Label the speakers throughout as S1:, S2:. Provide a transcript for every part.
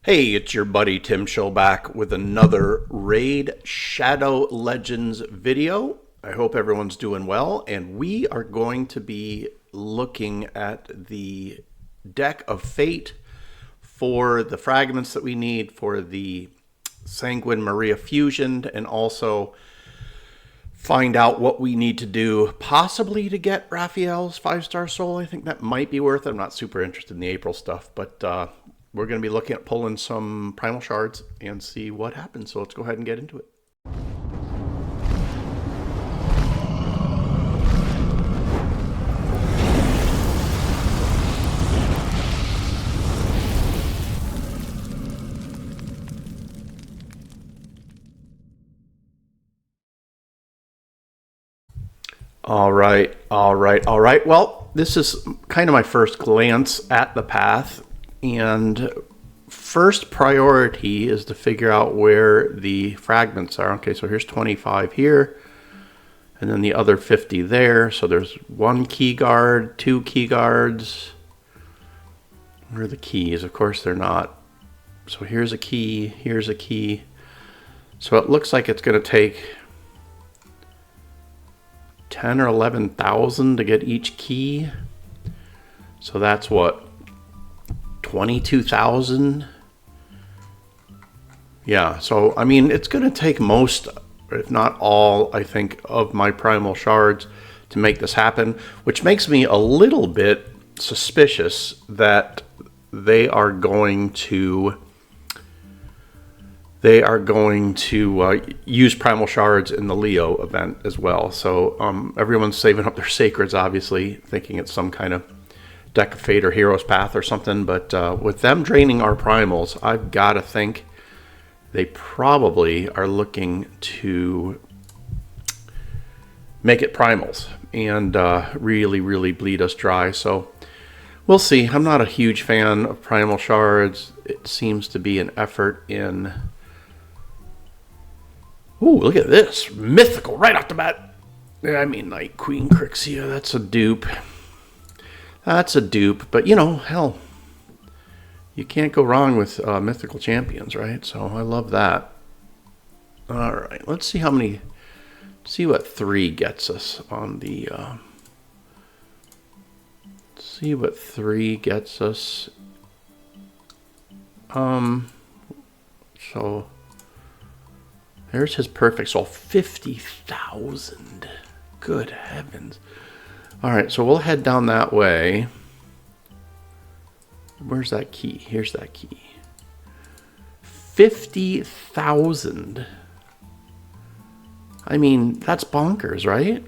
S1: Hey, it's your buddy Tim Show back with another Raid Shadow Legends video. I hope everyone's doing well, and we are going to be looking at the deck of fate for the fragments that we need for the Sanguine Maria fusion, and also find out what we need to do possibly to get Raphael's 5-star soul. I think that might be worth it. I'm not super interested in the April stuff, but we're going to be looking at pulling some Primal Shards and see what happens. So let's go ahead and get into it. All right. Well, this is kind of my first glance at the path, and first priority is to figure out where the fragments are. Okay, so here's 25 here, and then the other 50 there. So there's one key guard, two key guards. Where are the keys? Of course they're not. So here's a key, here's a key. So it looks like it's going to take 10 or 11,000 to get each key. So that's what, 22,000. Yeah, so I mean, it's going to take most, if not all, I think, of my Primal Shards to make this happen, which makes me a little bit suspicious that they are going to use Primal Shards in the Leo event as well. So everyone's saving up their sacreds, obviously, thinking it's some kind of deck of fate or hero's path or something. But with them draining our primals, I've got to think they probably are looking to make it primals and really bleed us dry. So we'll see. I'm not a huge fan of Primal Shards. It seems to be an effort in... Ooh, look at this. Mythical right off the bat. I mean, like Queen Crixia, that's a dupe. That's a dupe. But, you know, hell, you can't go wrong with mythical champions, right? So I love that. All right, let's see how many... See what 3 gets us on the... see what 3 gets us. So... There's his perfect soul, 50,000. Good heavens. All right, so we'll head down that way. Where's that key? Here's that key. 50,000. I mean, that's bonkers, right?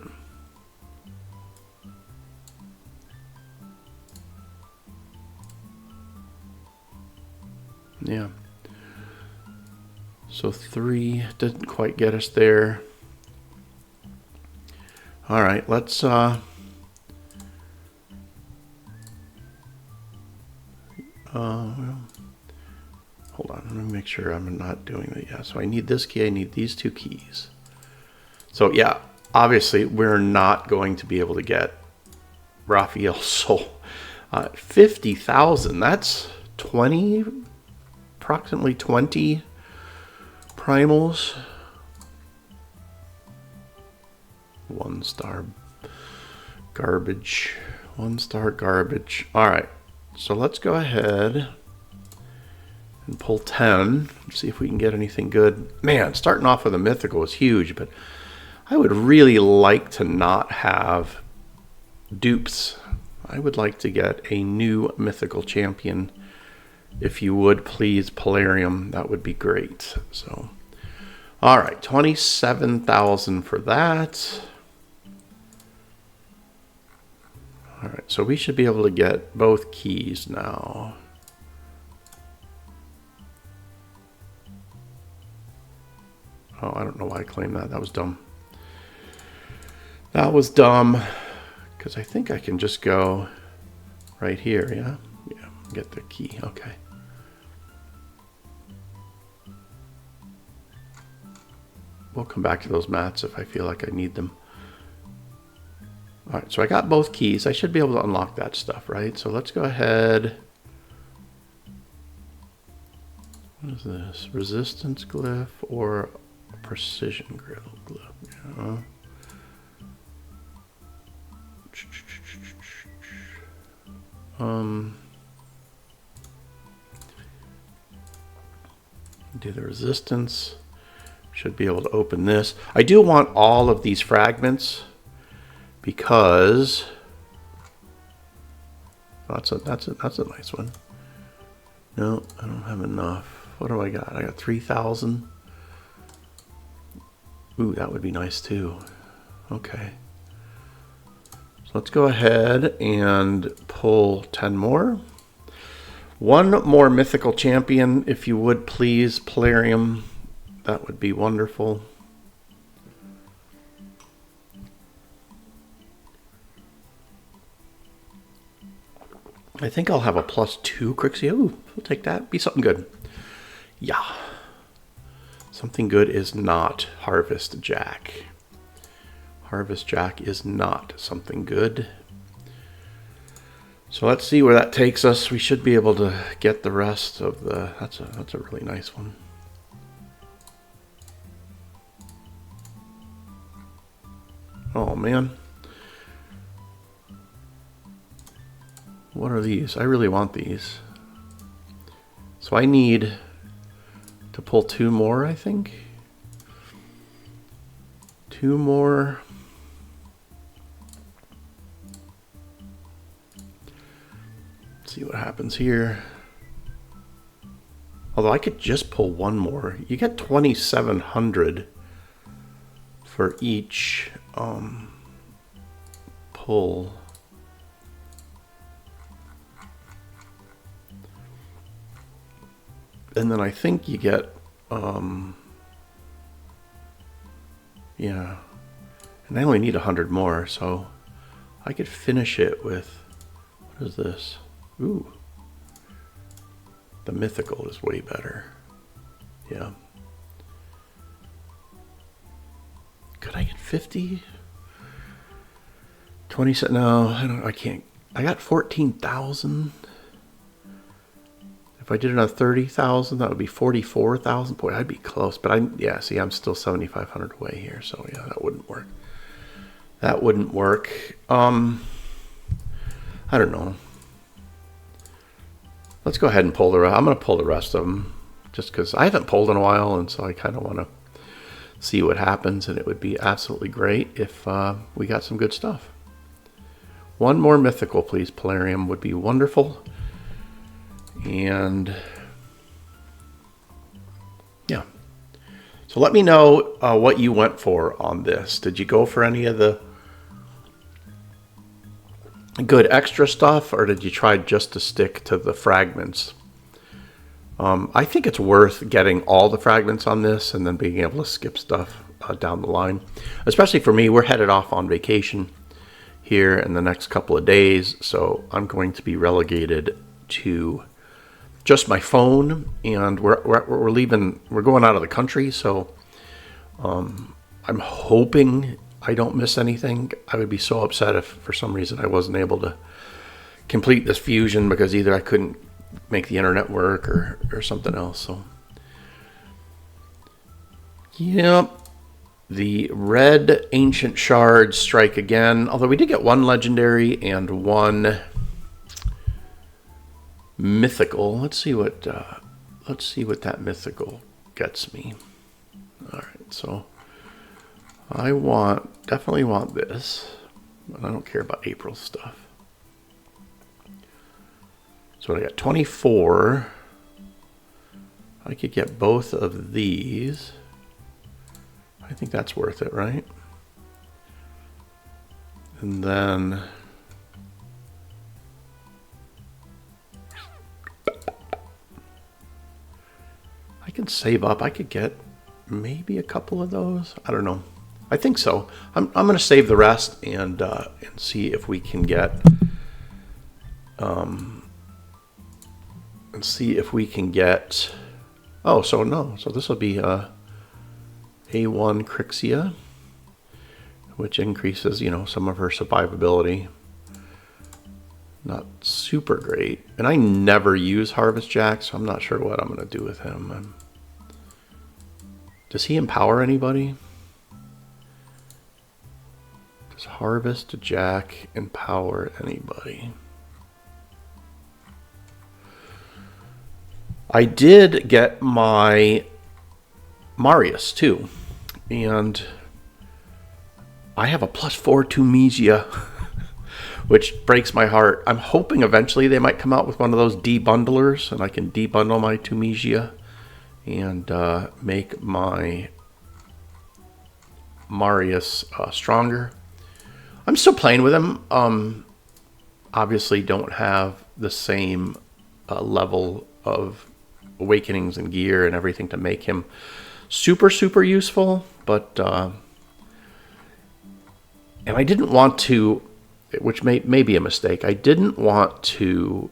S1: Yeah. So 3 didn't quite get us there. All right, let's hold on, let me make sure I'm not doing that. Yeah, so I need this key, I need these 2 keys. So yeah, obviously we're not going to be able to get Raphael's soul. 50,000, that's 20, approximately 20 primals. 1-star garbage. 1-star garbage. All right, so let's go ahead and pull 10. See if we can get anything good. Man, starting off with a mythical is huge, but I would really like to not have dupes. I would like to get a new mythical champion. If you would, please, Polarium, that would be great. So, all right, 27,000 for that. All right, so we should be able to get both keys now. Oh, I don't know why I claimed that. That was dumb. That was dumb, because I think I can just go right here, yeah? Yeah, get the key, okay. We'll come back to those mats if I feel like I need them. All right, so I got both keys. I should be able to unlock that stuff, right? So let's go ahead What is this? Resistance glyph or precision glyph? Yeah. Do the resistance. Should be able to open this. I do want all of these fragments because that's a nice one. No, I don't have enough. What do I got? I got 3,000. Ooh, that would be nice too. Okay. So let's go ahead and pull 10 more. One more mythical champion, if you would please, Polarium. That would be wonderful. I think I'll have a +2 Crixia. Ooh, we'll take that. Be something good. Yeah. Something good is not Harvest Jack. Harvest Jack is not something good. So let's see where that takes us. We should be able to get the rest of the... That's a really nice one. Oh, man. What are these? I really want these. So I need to pull 2 more, I think. 2 more. Let's see what happens here. Although I could just pull 1 more. You get 2,700 for each pull. And then I think you get, yeah. And I only need 100 more, so I could finish it with, what is this? Ooh. The mythical is way better. Yeah. Could I get 50? 20, no, I can't. I got 14,000. If I did it on 30,000, that would be 44,000. Boy, I'd be close. But yeah, see, I'm still 7,500 away here. So yeah, that wouldn't work. That wouldn't work. I don't know. Let's go ahead and pull the rest. I'm going to pull the rest of them just because I haven't pulled in a while. And so I kind of want to see what happens. And it would be absolutely great if we got some good stuff. One more mythical, please. Polarium would be wonderful. And yeah, so let me know what you went for on this. Did you go for any of the good extra stuff, or did you try just to stick to the fragments? I think it's worth getting all the fragments on this and then being able to skip stuff down the line. Especially for me, we're headed off on vacation here in the next couple of days, so I'm going to be relegated to just my phone, and we're leaving. We're going out of the country, so I'm hoping I don't miss anything. I would be so upset if for some reason I wasn't able to complete this fusion because either I couldn't make the internet work or something else. So, yep, the red ancient shards strike again. Although we did get 1 legendary and 1 mythical. Let's see what that mythical gets me. All right, so I definitely want this, but I don't care about April stuff. So I got 24. I could get both of these. I think that's worth it, right? And then I can save up. I could get maybe a couple of those. I don't know. I think so. I'm going to save the rest and see if we can get Oh, so no. So this will be A1 Crixia, which increases, some of her survivability. not super great. And I never use Harvest Jack, so I'm not sure what I'm going to do with him. Does he empower anybody? Does Harvest Jack empower anybody? I did get my Marius too, and I have a +4 to Mesia, which breaks my heart. I'm hoping eventually they might come out with one of those debundlers, and I can debundle my Tunisia and make my Marius stronger. I'm still playing with him. Obviously don't have the same level of awakenings and gear and everything to make him super useful, but and I didn't want to, which may be a mistake, I didn't want to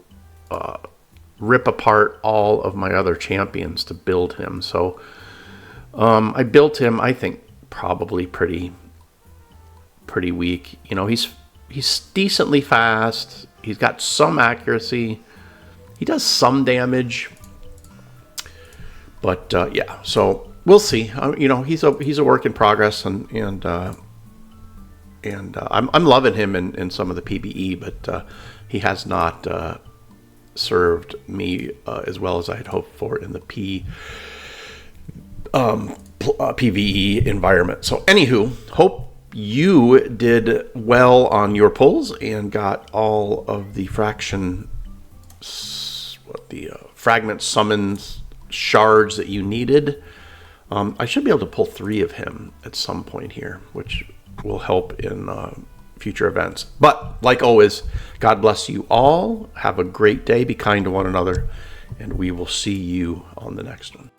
S1: rip apart all of my other champions to build him. So I built him, I think, probably pretty weak. You know, he's decently fast. He's got some accuracy. He does some damage. But yeah, so we'll see. You know, he's a work in progress, and I'm loving him in some of the PvE, but he has not served me as well as I had hoped for in the PvE environment. So anywho, hope you did well on your pulls and got all of the fragment summons shards that you needed. I should be able to pull 3 of him at some point here, which will help in future events. But like always, God bless you all. Have a great day. Be kind to one another, and we will see you on the next one.